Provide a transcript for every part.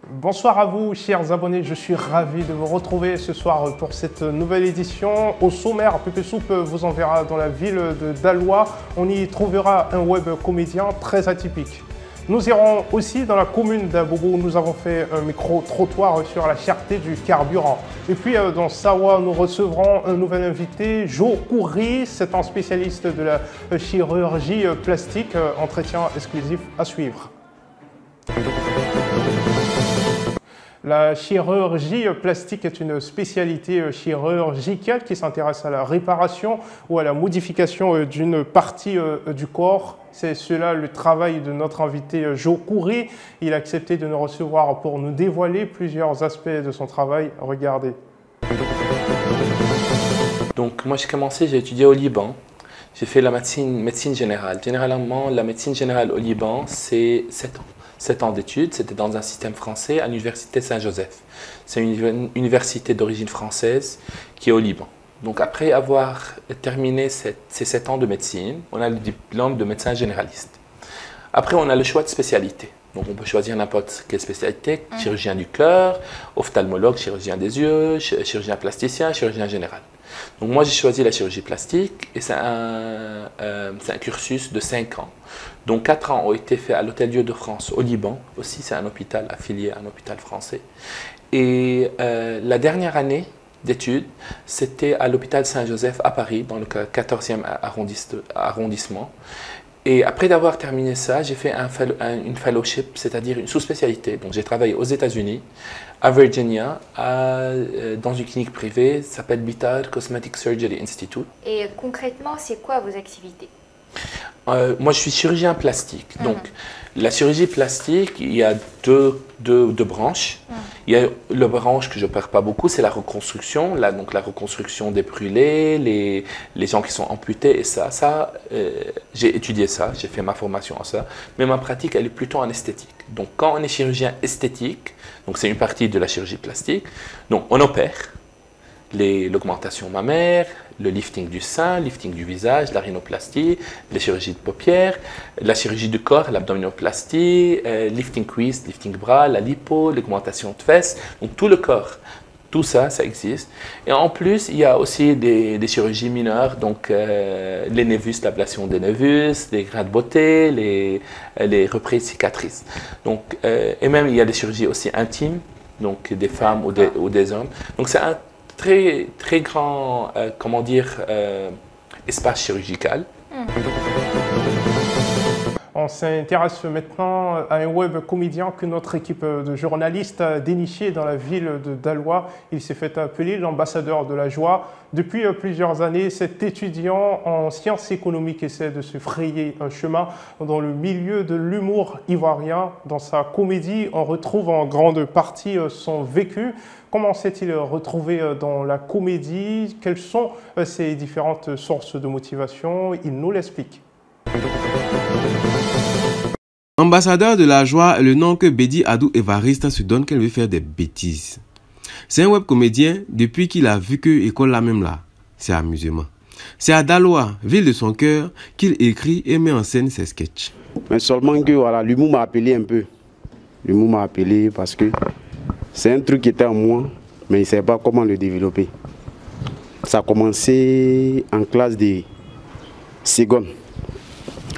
Bonsoir à vous, chers abonnés. Je suis ravi de vous retrouver ce soir pour cette nouvelle édition. Au sommaire, Pépé Soupe vous enverra dans la ville de Daloa. On y trouvera un web comédien très atypique. Nous irons aussi dans la commune d'Abobo où nous avons fait un micro-trottoir sur la cherté du carburant. Et puis dans Sawa, nous recevrons un nouvel invité, Joe Kouri. C'est un spécialiste de la chirurgie plastique. Entretien exclusif à suivre. La chirurgie plastique est une spécialité chirurgicale qui s'intéresse à la réparation ou à la modification d'une partie du corps. C'est cela le travail de notre invité Joe Kouri. Il a accepté de nous recevoir pour nous dévoiler plusieurs aspects de son travail. Regardez. Donc moi j'ai commencé, j'ai étudié au Liban. J'ai fait la médecine générale. Généralement, la médecine générale au Liban, c'est 7 ans. 7 ans d'études, c'était dans un système français à l'université Saint-Joseph. C'est une université d'origine française qui est au Liban. Donc après avoir terminé ces 7 ans de médecine, on a le diplôme de médecin généraliste. Après, on a le choix de spécialité. Donc on peut choisir n'importe quelle spécialité, chirurgien du cœur, ophtalmologue, chirurgien des yeux, chirurgien plasticien, chirurgien général. Donc moi j'ai choisi la chirurgie plastique et c'est un cursus de 5 ans. Donc 4 ans ont été faits à l'Hôtel-Dieu de France au Liban, aussi c'est un hôpital affilié à un hôpital français. Et la dernière année d'études, c'était à l'hôpital Saint-Joseph à Paris, dans le 14e arrondissement. Et après d'avoir terminé ça, j'ai fait une fellowship, c'est-à-dire une sous-spécialité. Donc j'ai travaillé aux États-Unis, à Virginia, dans une clinique privée, ça s'appelle Bitar Cosmetic Surgery Institute. Et concrètement, c'est quoi vos activités? Moi, je suis chirurgien plastique. Donc, la chirurgie plastique, il y a deux branches. Il y a la branche que je n'opère pas beaucoup, c'est la reconstruction. Donc, la reconstruction des brûlés, les gens qui sont amputés et ça j'ai étudié ça, j'ai fait ma formation à ça. Mais ma pratique, elle est plutôt en esthétique. Donc, quand on est chirurgien esthétique, donc c'est une partie de la chirurgie plastique, donc on opère l'augmentation mammaire, le lifting du sein, lifting du visage, la rhinoplastie, les chirurgies de paupières, la chirurgie du corps, l'abdominoplastie, lifting cuisse, lifting bras, la lipo, l'augmentation de fesses, donc tout le corps. Tout ça, ça existe. Et en plus, il y a aussi des chirurgies mineures, donc les névus, l'ablation des névus, les grains de beauté, les reprises cicatrices. Donc, et même, il y a des chirurgies aussi intimes, donc des femmes ou des hommes. Donc, c'est un très grand, comment dire, espace chirurgical. On s'intéresse maintenant à un web comédien que notre équipe de journalistes a déniché dans la ville de Daloa. Il s'est fait appeler l'ambassadeur de la joie. Depuis plusieurs années, cet étudiant en sciences économiques essaie de se frayer un chemin dans le milieu de l'humour ivoirien. Dans sa comédie, on retrouve en grande partie son vécu. Comment s'est-il retrouvé dans la comédie? Quelles sont ses différentes sources de motivation? Il nous l'explique. Ambassadeur de la joie est le nom que Bédi Adou Evariste se donne qu'elle veut faire des bêtises. C'est un web comédien depuis qu'il a vu que école là même là, c'est amusement. C'est à Daloa, ville de son cœur, qu'il écrit et met en scène ses sketchs. Mais seulement que voilà, l'humour m'a appelé un peu. L'humour m'a appelé parce que c'est un truc qui était en moi, mais il ne savait pas comment le développer. Ça a commencé en classe de seconde.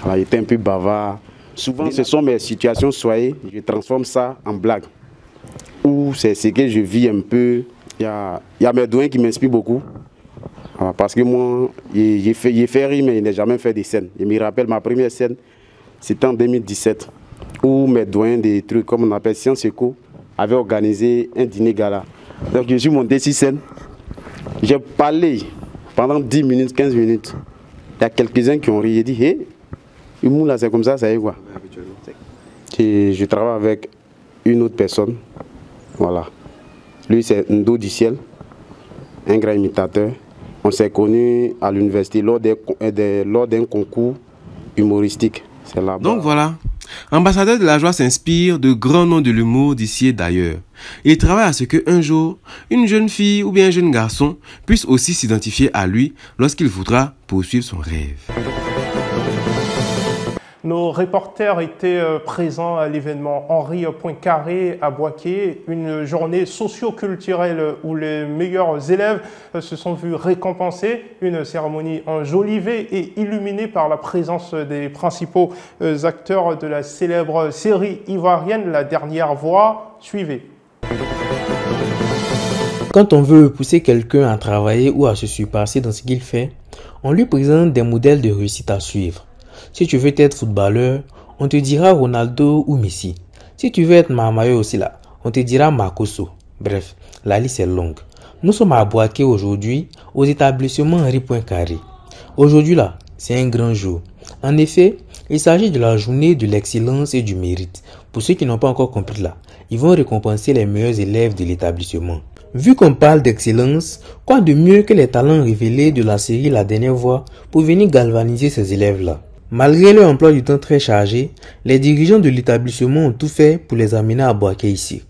Alors, j'étais un peu bavard. Souvent, ce sont mes situations soyées, je transforme ça en blague. Ou c'est ce que je vis un peu. Il y a mes doigts qui m'inspirent beaucoup. Parce que moi, j'ai fait rire, mais je n'ai jamais fait de scène. Je me rappelle ma première scène, c'était en 2017, où mes doyens des trucs, comme on appelle Sciences Éco, avaient organisé un dîner gala. Donc je suis monté sur scène. J'ai parlé pendant 10 minutes, 15 minutes. Il y a quelques-uns qui ont ri. J'ai dit, hé, l'humour là, c'est comme ça y est quoi. Et je travaille avec une autre personne. Voilà. Lui, c'est Ndo du Ciel, un grand imitateur. On s'est connus à l'université lors d'un concours humoristique. Donc voilà, Ambassadeur de la joie s'inspire de grands noms de l'humour d'ici et d'ailleurs. Il travaille à ce qu'un jour, une jeune fille ou bien un jeune garçon puisse aussi s'identifier à lui lorsqu'il voudra poursuivre son rêve. Nos reporters étaient présents à l'événement Henri Poincaré à Boaké, une journée socio-culturelle où les meilleurs élèves se sont vus récompensés, une cérémonie enjolivée et illuminée par la présence des principaux acteurs de la célèbre série ivoirienne La Dernière Voix. Suivez. Quand on veut pousser quelqu'un à travailler ou à se surpasser dans ce qu'il fait, on lui présente des modèles de réussite à suivre. Si tu veux être footballeur, on te dira Ronaldo ou Messi. Si tu veux être Mamayo aussi là, on te dira Makosso. Bref, la liste est longue. Nous sommes à Boaké aujourd'hui, aux établissements Henri Poincaré. Aujourd'hui là, c'est un grand jour. En effet, il s'agit de la journée de l'excellence et du mérite. Pour ceux qui n'ont pas encore compris là, ils vont récompenser les meilleurs élèves de l'établissement. Vu qu'on parle d'excellence, quoi de mieux que les talents révélés de la série La Dernière Voix pour venir galvaniser ces élèves-là. Malgré leur emploi du temps très chargé, les dirigeants de l'établissement ont tout fait pour les amener à Boaké ici.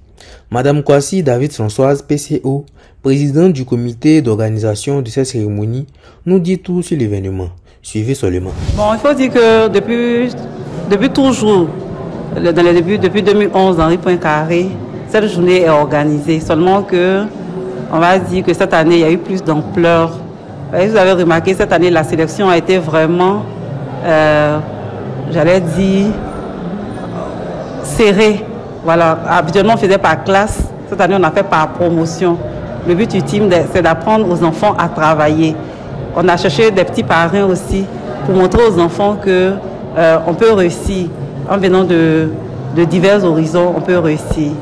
Madame Kwasi David Françoise, PCO, présidente du comité d'organisation de cette cérémonie, nous dit tout sur l'événement. Suivez seulement. Bon, il faut dire que depuis toujours, depuis 2011, Henri Poincaré, cette journée est organisée. Seulement que, on va dire que cette année, il y a eu plus d'ampleur. Vous avez remarqué, cette année, la sélection a été vraiment, j'allais dire, serrée. Voilà, habituellement, on faisait par classe. Cette année, on a fait par promotion. Le but ultime, c'est d'apprendre aux enfants à travailler. On a cherché des petits parrains aussi pour montrer aux enfants qu'on peut réussir. En venant de divers horizons, on peut réussir.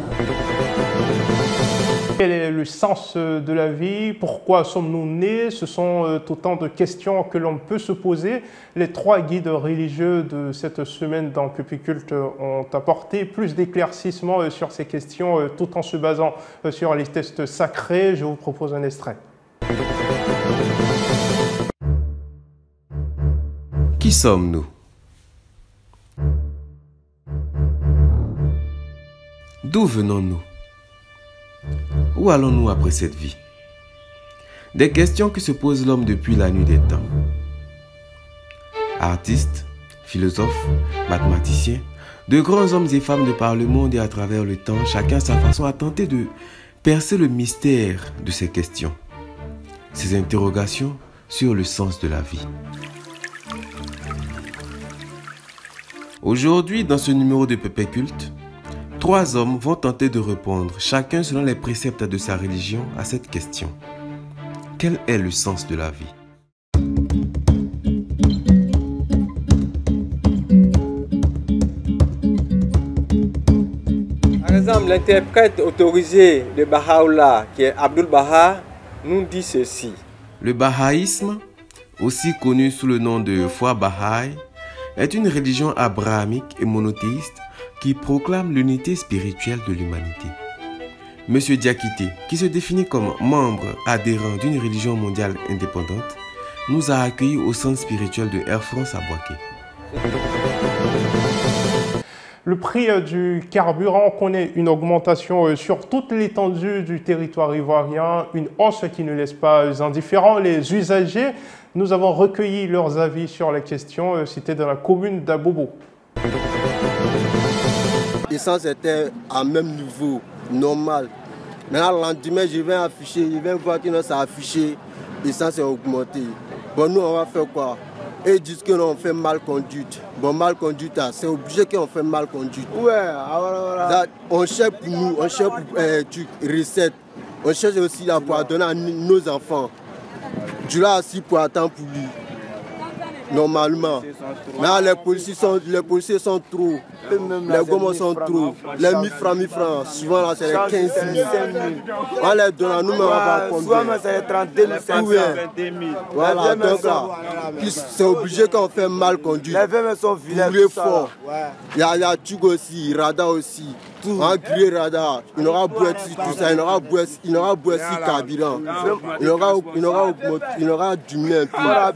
Quel est le sens de la vie? Pourquoi sommes-nous nés? Ce sont autant de questions que l'on peut se poser. Les trois guides religieux de cette semaine dans Pupiculte ont apporté plus d'éclaircissements sur ces questions tout en se basant sur les textes sacrés. Je vous propose un extrait. Qui sommes-nous? D'où venons-nous? Où allons-nous après cette vie? Des questions que se pose l'homme depuis la nuit des temps. Artistes, philosophes, mathématiciens, de grands hommes et femmes de par le monde et à travers le temps, chacun à sa façon a tenté de percer le mystère de ces questions, ces interrogations sur le sens de la vie. Aujourd'hui, dans ce numéro de Pupiculte, 3 hommes vont tenter de répondre, chacun selon les préceptes de sa religion, à cette question. Quel est le sens de la vie? Par exemple, l'interprète autorisé de Baha'u'llah, qui est Abdul Baha, nous dit ceci. Le bahaïsme, aussi connu sous le nom de foi bahaï, est une religion abrahamique et monothéiste qui proclame l'unité spirituelle de l'humanité. Monsieur Diakité, qui se définit comme membre adhérent d'une religion mondiale indépendante, nous a accueillis au centre spirituel de Air France à Boaké. Le prix du carburant connaît une augmentation sur toute l'étendue du territoire ivoirien, une hausse qui ne laisse pas indifférents les usagers. Nous avons recueilli leurs avis sur la question citée dans la commune d'Abobo. L'essence était à même niveau, normal. Maintenant, le lendemain, je viens voir que ça a affiché, l'essence est augmentée. Bon, nous, on va faire quoi? Et ils disent qu'on fait mal conduite. Bon, mal conduite, c'est obligé qu'on fait mal conduite. Ouais, voilà. On cherche pour nous, on cherche pour recettes. On cherche aussi là pour donner à nos enfants. Du là aussi pour attendre pour lui. Normalement. Mais les policiers sont trop. Les gommes sont trop. Les 1000 francs, souvent là c'est les 15 000. On les donne à nous, mais on va combien? Souvent c'est les 32 500, 22 000. Voilà, donc là, c'est obligé qu'on fait mal conduit. Les verres sont vilains. Fort. Il y a Tugo aussi, Rada aussi. On va griller radar. Il n'aura Bouessi, tout ça. Il n'aura Bouessi carburant. Il n'aura Dumé un peu. Voilà.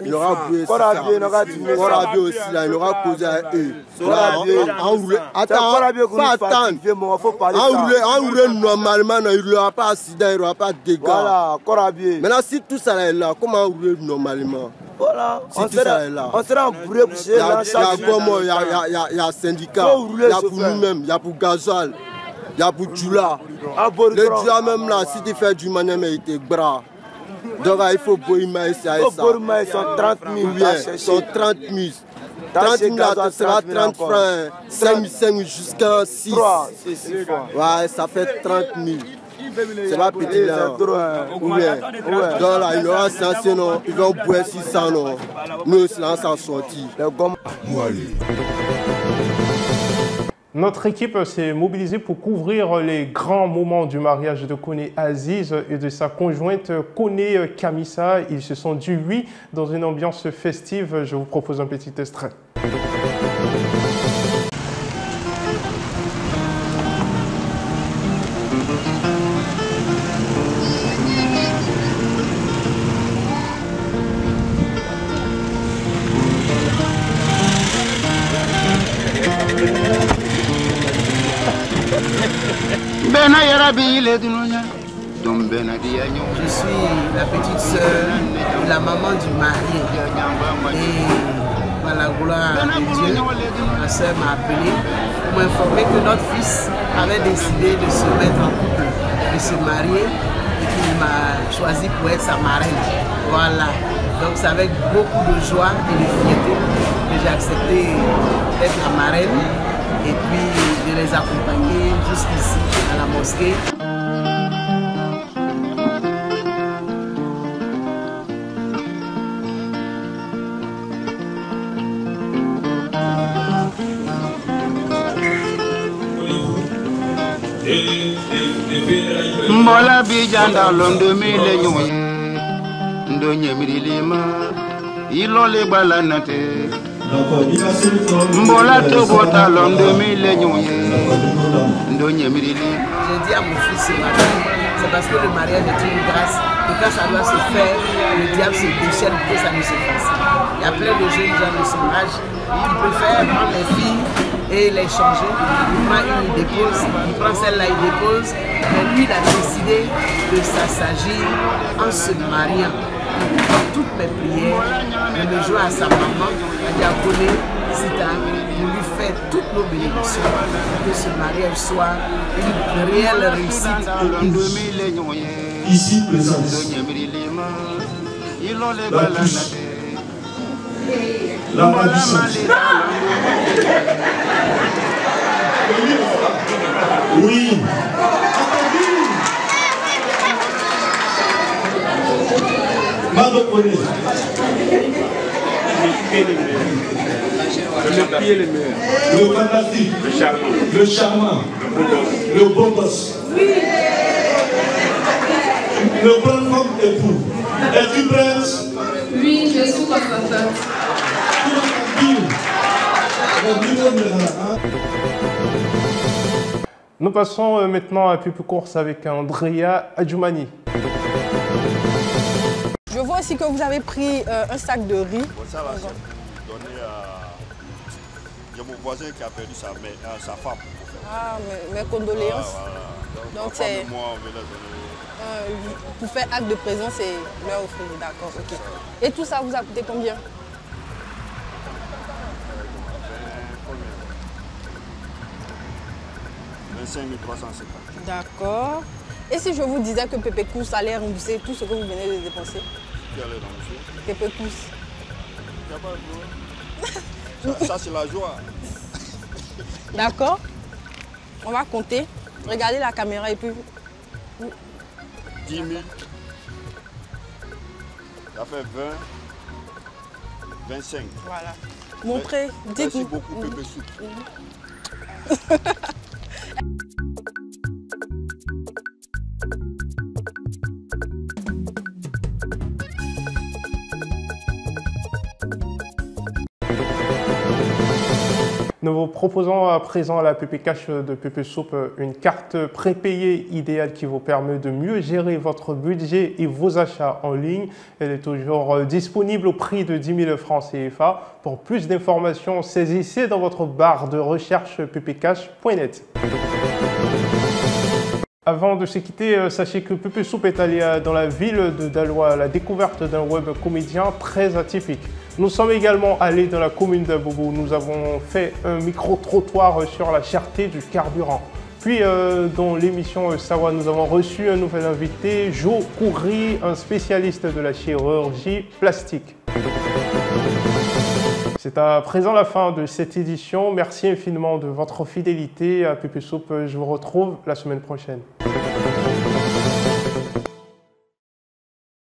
Il n'aura Bouessi. Corabé aussi là. Il n'aura causé à eux. Attends, enroulé normalement, il n'aura pas d'accident, il n'aura pas de dégâts. Voilà, Corabé. Maintenant, si tout ça est là, comment enrouler normalement? Voilà, si on sera entouré pour chez là. Il y a syndicat, il y a pour nous-mêmes, il y a pour Gasoil, il y a pour Djoula. Le Djoula même là, si tu fais du manem, il te bras. Donc il faut Boïma et ça. Ils sont 30 000, ils sont 30 000. 30 000 là, ça sera 30 francs, 5 000 jusqu'à 6. Ouais, ça fait 30 000. C'est pas petit là. Donc là, il aura censé, non, ils vont boire 600, non. Nous aussi, là, on s'en sortit. Notre équipe s'est mobilisée pour couvrir les grands moments du mariage de Koné Aziz et de sa conjointe Koné Kamissa. Ils se sont dit oui dans une ambiance festive. Je vous propose un petit extrait. Je suis la petite sœur de la maman du marié. Et par la gloire de Dieu, ma sœur m'a appelé pour m'informer que notre fils avait décidé de se mettre en couple, de se marier et qu'il m'a choisi pour être sa marraine. Voilà. Donc c'est avec beaucoup de joie et de fierté que j'ai accepté d'être la marraine et puis de les accompagner jusqu'ici à la mosquée. Mbola bijanda londo mile nyoye ndonye mirilima ilole balanate Mbola tobota londo mile nyoye ndonye mirilima. J'ai dit à mon fils ce matin, c'est parce que le mariage est une grâce et quand ça doit se faire, le diable se déchaîne pour que ça ne se fasse. Il y a plein de jeunes gens de son âge qui préfèrent prendre les filles et les changer. Il prend une, il dépose, il prend celle-là, il dépose. Mais lui, il a décidé de s'assagir en se mariant. Dans toutes mes prières, je me joins à sa maman, à Diakoné Sita, pour lui faire toutes nos bénédictions, pour que ce mariage soit une réelle réussite. Ici présente la puissance. Oui. Le fantastique, le charmant, le beau gosse, le bon homme époux. Es-tu prête? Oui, je suis constante. Nous passons maintenant à un peu plus course avec Andrea Adjoumani. Je vois aussi que vous avez pris un sac de riz. Ça va, c'est donné à... Il y a mon voisin qui a perdu sa femme. Ah, mes condoléances. Voilà. Donc c'est... Moi, on venait donner... pour faire acte de présence et leur offrir, d'accord, ok. Et tout ça vous a coûté combien? 25 350. D'accord. Et si je vous disais que Pépé Cousse allait rembourser tout ce que vous venez de dépenser? Qui allait rembourser? Pépé Cousse. Il n'y a pas de joie. Ça c'est la joie. D'accord. On va compter. Regardez la caméra et puis... 10 000. Ça fait 20. 25. Voilà. Montrez. Merci beaucoup, Pépé Soupe. Nous vous proposons à présent à la PP Cash de PP Soup une carte prépayée idéale qui vous permet de mieux gérer votre budget et vos achats en ligne. Elle est toujours disponible au prix de 10 000 francs CFA. Pour plus d'informations, saisissez dans votre barre de recherche ppcash.net. Avant de se quitter, sachez que PP Soup est allé dans la ville de Daloa à la découverte d'un web comédien très atypique. Nous sommes également allés dans la commune d'Abobo. Nous avons fait un micro-trottoir sur la cherté du carburant. Puis, dans l'émission Sawa, nous avons reçu un nouvel invité, Joe Kouri, un spécialiste de la chirurgie plastique. C'est à présent la fin de cette édition. Merci infiniment de votre fidélité à PP Soup. Je vous retrouve la semaine prochaine.